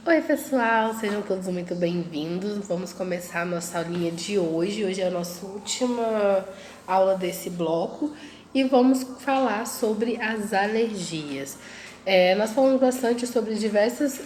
Oi, pessoal, sejam todos muito bem-vindos. Vamos começar a nossa aulinha de hoje. Hoje é a nossa última aula desse bloco e vamos falar sobre as alergias. Nós falamos bastante sobre diversas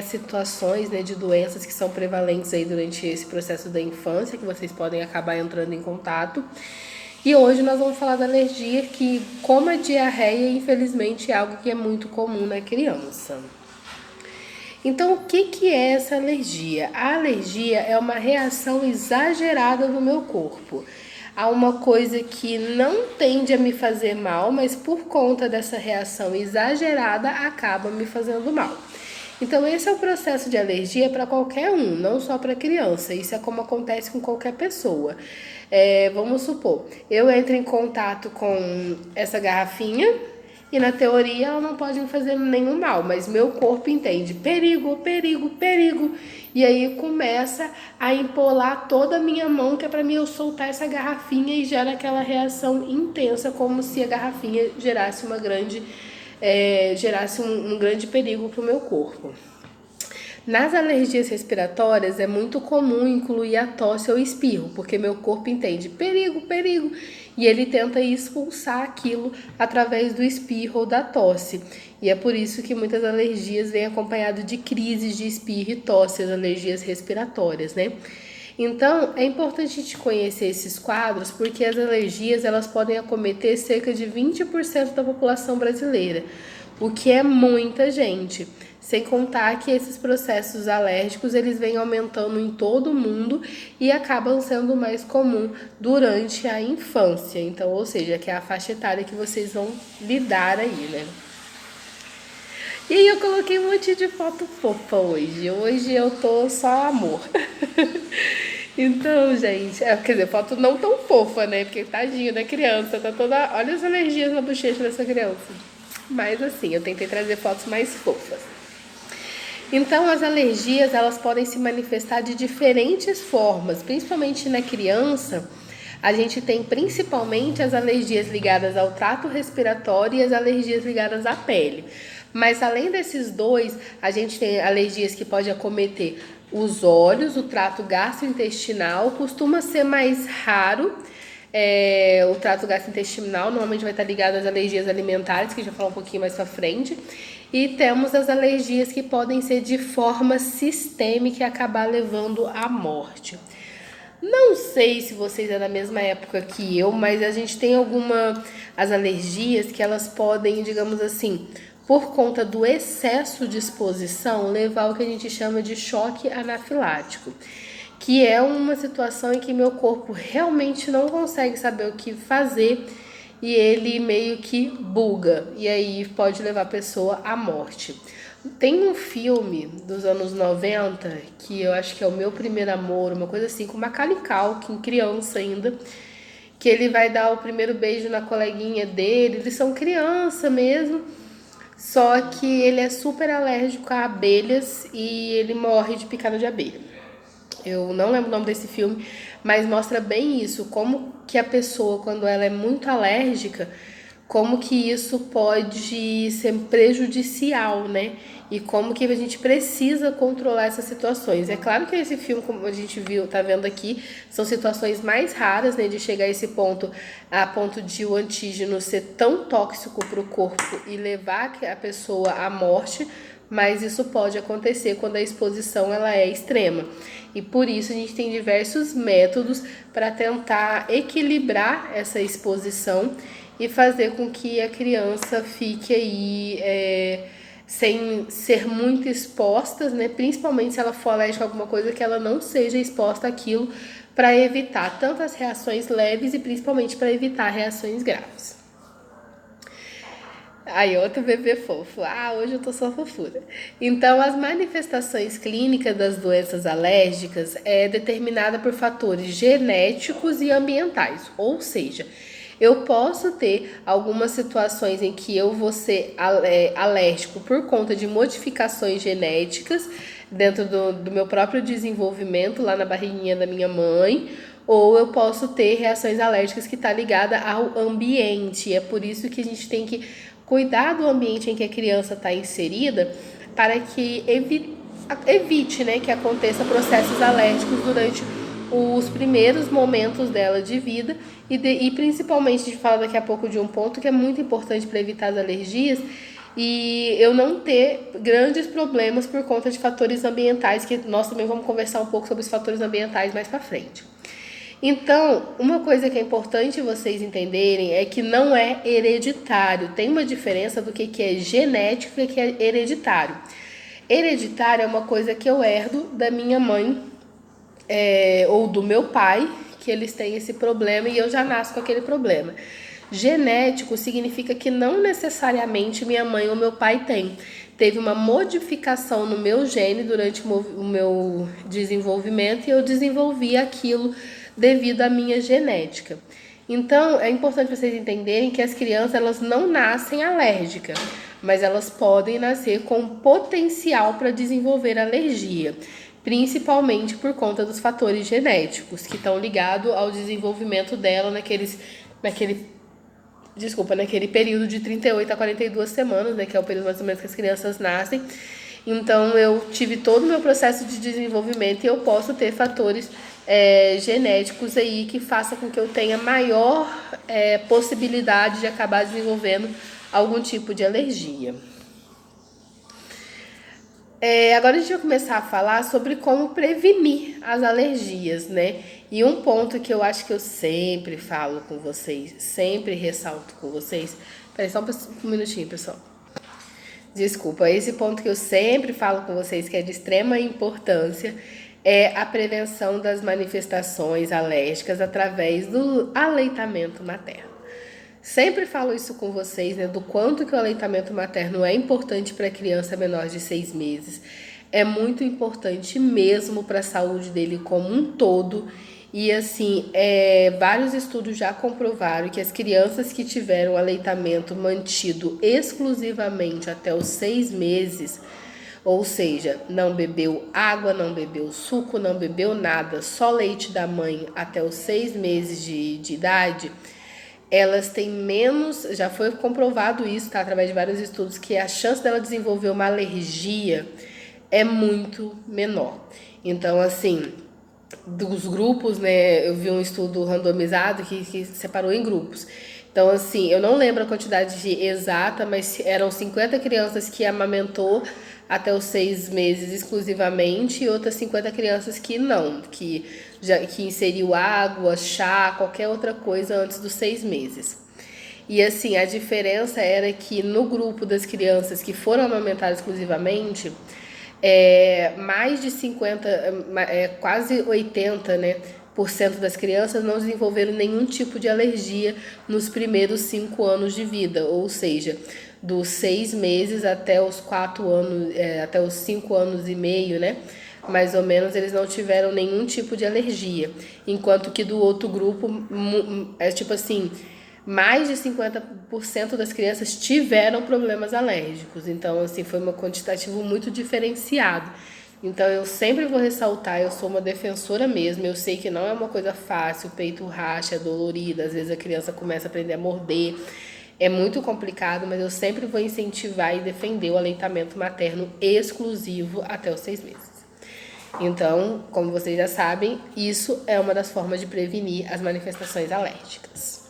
situações, né, de doenças que são prevalentes aí durante esse processo da infância, que vocês podem acabar entrando em contato. E hoje nós vamos falar da alergia que, como a diarreia, infelizmente é algo que é muito comum na criança. Então, o que é essa alergia? A alergia é uma reação exagerada do meu corpo a uma coisa que não tende a me fazer mal, mas por conta dessa reação exagerada acaba me fazendo mal. Então, esse é o processo de alergia para qualquer um, não só para criança. Isso é como acontece com qualquer pessoa. Vamos supor, eu entro em contato com essa garrafinha e na teoria ela não pode me fazer nenhum mal, mas meu corpo entende perigo, perigo, perigo. E aí começa a empolar toda a minha mão, que é para mim eu soltar essa garrafinha e gera aquela reação intensa, como se a garrafinha gerasse um grande perigo para o meu corpo. Nas alergias respiratórias é muito comum incluir a tosse ou espirro, porque meu corpo entende perigo, perigo, e ele tenta expulsar aquilo através do espirro ou da tosse. E é por isso que muitas alergias vêm acompanhado de crises de espirro e tosse, as alergias respiratórias, né? Então, é importante a gente conhecer esses quadros, porque as alergias elas podem acometer cerca de 20% da população brasileira, o que é muita gente. Sem contar que esses processos alérgicos eles vêm aumentando em todo o mundo e acabam sendo mais comum durante a infância. Então, ou seja, que é a faixa etária que vocês vão lidar aí, né? E aí eu coloquei um monte de foto fofa hoje. Hoje eu tô só amor. Então, gente, quer dizer, foto não tão fofa, né? Porque tadinho da criança, tá toda. Olha as alergias na bochecha dessa criança. Mas assim, eu tentei trazer fotos mais fofas. Então, as alergias elas podem se manifestar de diferentes formas, principalmente na criança. A gente tem principalmente as alergias ligadas ao trato respiratório e as alergias ligadas à pele. Mas além desses dois, a gente tem alergias que podem acometer os olhos, o trato gastrointestinal, costuma ser mais raro. O trato gastrointestinal normalmente vai estar ligado às alergias alimentares, que a gente vai falar um pouquinho mais pra frente. E temos as alergias que podem ser de forma sistêmica e acabar levando à morte. Não sei se vocês é da mesma época que eu, mas a gente tem as alergias que elas podem, digamos assim, por conta do excesso de exposição, levar ao que a gente chama de choque anafilático, que é uma situação em que meu corpo realmente não consegue saber o que fazer e ele meio que buga, e aí pode levar a pessoa à morte. Tem um filme dos anos 90 que eu acho que é O Meu Primeiro Amor, uma coisa assim, com Macaulay Culkin, criança ainda, que ele vai dar o primeiro beijo na coleguinha dele, eles são criança mesmo, só que ele é super alérgico a abelhas e ele morre de picada de abelha. Eu não lembro o nome desse filme, mas mostra bem isso, como que a pessoa, quando ela é muito alérgica, como que isso pode ser prejudicial, né? E como que a gente precisa controlar essas situações. É claro que esse filme, como a gente viu, tá vendo aqui, são situações mais raras, né, de chegar a esse ponto, a ponto de o antígeno ser tão tóxico para o corpo e levar a pessoa à morte, mas isso pode acontecer quando a exposição ela é extrema. E por isso a gente tem diversos métodos para tentar equilibrar essa exposição e fazer com que a criança fique aí sem ser muito exposta, né? Principalmente se ela for alérgica a alguma coisa, que ela não seja exposta àquilo, para evitar tantas reações leves e principalmente para evitar reações graves. Aí, outro bebê fofo. Ah, hoje eu tô só fofura. Então, as manifestações clínicas das doenças alérgicas é determinada por fatores genéticos e ambientais. Ou seja, eu posso ter algumas situações em que eu vou ser alérgico por conta de modificações genéticas dentro do meu próprio desenvolvimento lá na barriguinha da minha mãe, ou eu posso ter reações alérgicas que está ligada ao ambiente. É por isso que a gente tem que cuidar do ambiente em que a criança está inserida para que evite, né, que aconteça processos alérgicos durante os primeiros momentos dela de vida e principalmente, a gente fala daqui a pouco de um ponto que é muito importante para evitar as alergias e eu não ter grandes problemas por conta de fatores ambientais, que nós também vamos conversar um pouco sobre os fatores ambientais mais para frente. Então, uma coisa que é importante vocês entenderem é que não é hereditário. Tem uma diferença do que é genético e que é hereditário. Hereditário é uma coisa que eu herdo da minha mãe ou do meu pai, que eles têm esse problema e eu já nasço com aquele problema. Genético significa que não necessariamente minha mãe ou meu pai tem. Teve uma modificação no meu gene durante o meu desenvolvimento e eu desenvolvi aquilo devido à minha genética. Então, é importante vocês entenderem que as crianças elas não nascem alérgicas, mas elas podem nascer com potencial para desenvolver alergia, principalmente por conta dos fatores genéticos que estão ligados ao desenvolvimento dela naquele período de 38 a 42 semanas, né, que é o período mais ou menos que as crianças nascem. Então, eu tive todo o meu processo de desenvolvimento e eu posso ter fatores genéticos aí que façam com que eu tenha maior possibilidade de acabar desenvolvendo algum tipo de alergia. Agora a gente vai começar a falar sobre como prevenir as alergias, né? E um ponto que eu acho que eu sempre falo com vocês, sempre ressalto com vocês. Peraí, só um minutinho, pessoal. Desculpa, esse ponto que eu sempre falo com vocês, que é de extrema importância, é a prevenção das manifestações alérgicas através do aleitamento materno. Sempre falo isso com vocês, né, do quanto que o aleitamento materno é importante para a criança menor de 6 meses. É muito importante mesmo para a saúde dele como um todo. E assim, vários estudos já comprovaram que as crianças que tiveram aleitamento mantido exclusivamente até os 6 meses, ou seja, não bebeu água, não bebeu suco, não bebeu nada, só leite da mãe até os 6 meses de idade, elas têm menos, já foi comprovado isso, tá, através de vários estudos, que a chance dela desenvolver uma alergia é muito menor. Então, assim, dos grupos, né, eu vi um estudo randomizado que separou em grupos. Então, assim, eu não lembro a quantidade exata, mas eram 50 crianças que amamentou até os 6 meses exclusivamente e outras 50 crianças que não, que inseriu água, chá, qualquer outra coisa antes dos 6 meses. E assim, a diferença era que no grupo das crianças que foram amamentadas exclusivamente, mais de 50, quase 80, né, por cento das crianças não desenvolveram nenhum tipo de alergia nos primeiros 5 anos de vida, ou seja, dos 6 meses até os 4 anos, até os 5 anos e meio, né? Mais ou menos, eles não tiveram nenhum tipo de alergia. Enquanto que do outro grupo, tipo assim, mais de 50% das crianças tiveram problemas alérgicos. Então, assim, foi um quantitativo muito diferenciado. Então, eu sempre vou ressaltar, eu sou uma defensora mesmo, eu sei que não é uma coisa fácil, o peito racha, é dolorido, às vezes a criança começa a aprender a morder, é muito complicado, mas eu sempre vou incentivar e defender o aleitamento materno exclusivo até os 6 meses. Então, como vocês já sabem, isso é uma das formas de prevenir as manifestações alérgicas.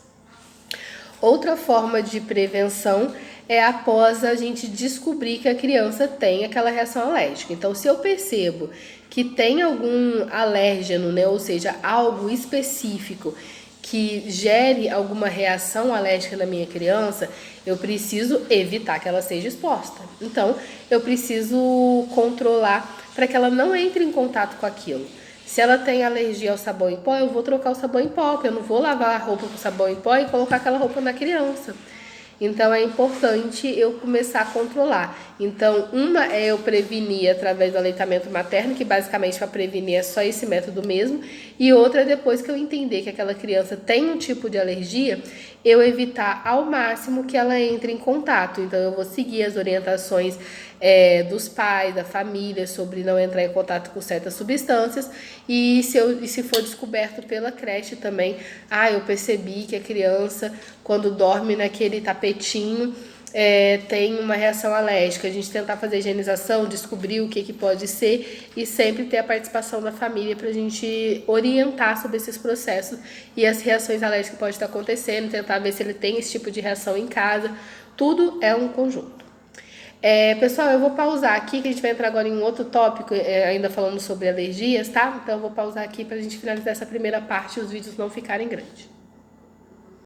Outra forma de prevenção é após a gente descobrir que a criança tem aquela reação alérgica. Então, se eu percebo que tem algum alérgeno, né, ou seja, algo específico que gere alguma reação alérgica na minha criança, eu preciso evitar que ela seja exposta. Então, eu preciso controlar para que ela não entre em contato com aquilo. Se ela tem alergia ao sabão em pó, eu vou trocar o sabão em pó, porque eu não vou lavar a roupa com sabão em pó e colocar aquela roupa na criança. Então, é importante eu começar a controlar. Então, uma é eu prevenir através do aleitamento materno, que basicamente para prevenir é só esse método mesmo. E outra é depois que eu entender que aquela criança tem um tipo de alergia, eu evitar ao máximo que ela entre em contato. Então, eu vou seguir as orientações dos pais, da família, sobre não entrar em contato com certas substâncias. E se for descoberto pela creche também, eu percebi que a criança, quando dorme naquele tapetinho, tem uma reação alérgica, a gente tentar fazer a higienização, descobrir o que pode ser e sempre ter a participação da família para a gente orientar sobre esses processos e as reações alérgicas que podem estar acontecendo, tentar ver se ele tem esse tipo de reação em casa. Tudo é um conjunto. Pessoal, eu vou pausar aqui que a gente vai entrar agora em um outro tópico, ainda falando sobre alergias, tá? Então eu vou pausar aqui para a gente finalizar essa primeira parte e os vídeos não ficarem grandes.